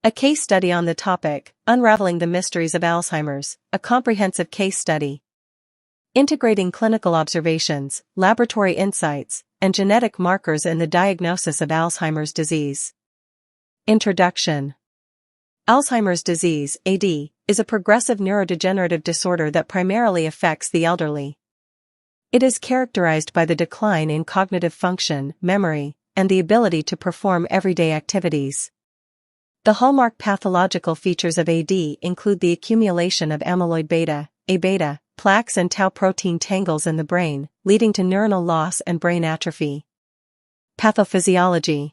A case study on the topic, Unraveling the Mysteries of Alzheimer's, a comprehensive case study. Integrating clinical observations, laboratory insights, and genetic markers in the diagnosis of Alzheimer's disease. Introduction. Alzheimer's disease, AD, is a progressive neurodegenerative disorder that primarily affects the elderly. It is characterized by the decline in cognitive function, memory, and the ability to perform everyday activities. The hallmark pathological features of AD include the accumulation of amyloid beta, A-beta, plaques and tau protein tangles in the brain, leading to neuronal loss and brain atrophy. Pathophysiology.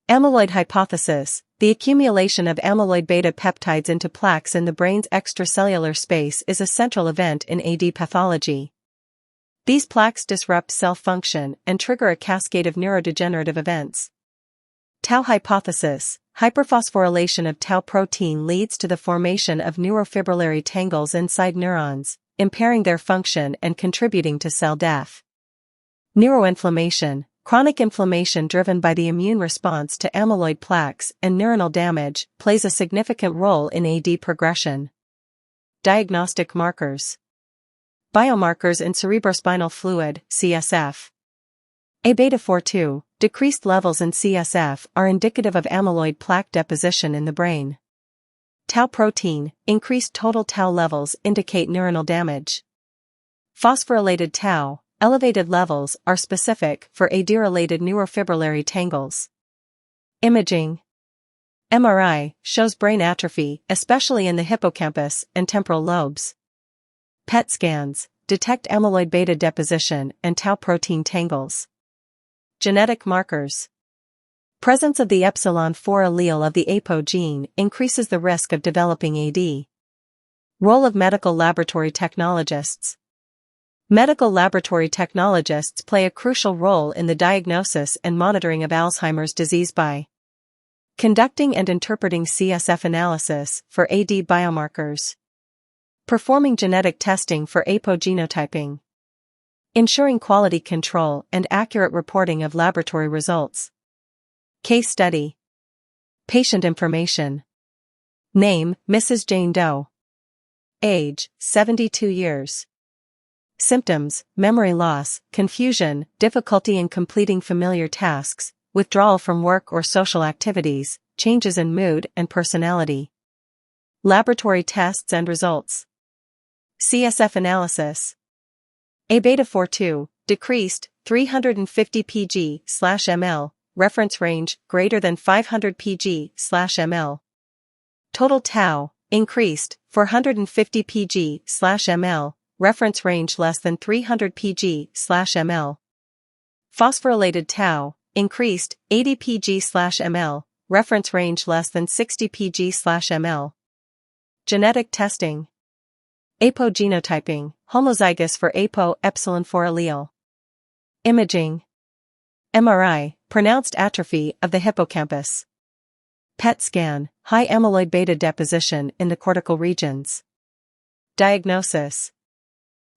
Amyloid hypothesis. The accumulation of amyloid beta peptides into plaques in the brain's extracellular space is a central event in AD pathology. These plaques disrupt cell function and trigger a cascade of neurodegenerative events. Tau hypothesis. Hyperphosphorylation of tau protein leads to the formation of neurofibrillary tangles inside neurons, impairing their function and contributing to cell death. Neuroinflammation. Chronic inflammation driven by the immune response to amyloid plaques and neuronal damage plays a significant role in AD progression. Diagnostic markers. Biomarkers in cerebrospinal fluid, CSF. A-beta-42, decreased levels in CSF are indicative of amyloid plaque deposition in the brain. Tau protein, increased total tau levels indicate neuronal damage. Phosphorylated tau, elevated levels are specific for AD-related neurofibrillary tangles. Imaging. MRI shows brain atrophy, especially in the hippocampus and temporal lobes. PET scans detect amyloid beta deposition and tau protein tangles. Genetic markers. Presence of the epsilon-4 allele of the APO gene increases the risk of developing AD. Role of medical laboratory technologists. Medical laboratory technologists play a crucial role in the diagnosis and monitoring of Alzheimer's disease by conducting and interpreting CSF analysis for AD biomarkers, performing genetic testing for APO genotyping, ensuring quality control and accurate reporting of laboratory results. Case study. Patient information. Name, Mrs. Jane Doe. Age, 72 years. Symptoms, memory loss, confusion, difficulty in completing familiar tasks, withdrawal from work or social activities, changes in mood and personality. Laboratory tests and results. CSF analysis. A-beta-42, decreased, 350 pg/ml, reference range, greater than 500 pg/ml. Total tau, increased, 450 pg/ml, reference range less than 300 pg/ml. Phosphorylated tau, increased, 80 pg/ml, reference range less than 60 pg/ml. Genetic testing. APO genotyping, homozygous for APO epsilon-4 allele. Imaging. MRI, pronounced atrophy of the hippocampus. PET scan, high amyloid beta deposition in the cortical regions. Diagnosis.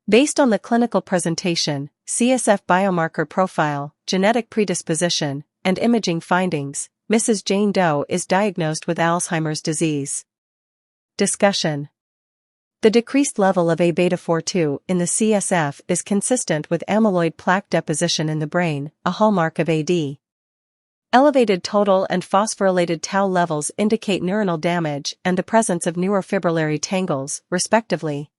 Based on the clinical presentation, CSF biomarker profile, genetic predisposition, and imaging findings, Mrs. Jane Doe is diagnosed with Alzheimer's disease. Discussion. The decreased level of A-beta-42 in the CSF is consistent with amyloid plaque deposition in the brain, a hallmark of AD. Elevated total and phosphorylated tau levels indicate neuronal damage and the presence of neurofibrillary tangles, respectively.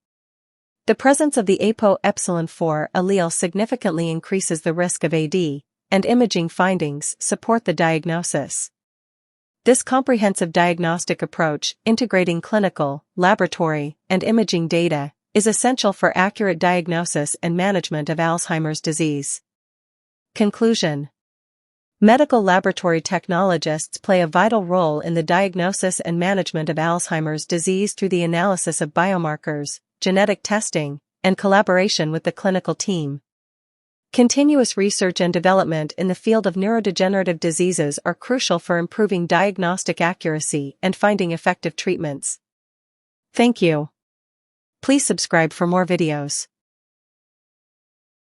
The presence of the APO epsilon-4 allele significantly increases the risk of AD, and imaging findings support the diagnosis. This comprehensive diagnostic approach, integrating clinical, laboratory, and imaging data, is essential for accurate diagnosis and management of Alzheimer's disease. Conclusion. Medical laboratory technologists play a vital role in the diagnosis and management of Alzheimer's disease through the analysis of biomarkers, genetic testing, and collaboration with the clinical team. Continuous research and development in the field of neurodegenerative diseases are crucial for improving diagnostic accuracy and finding effective treatments. Thank you. Please subscribe for more videos.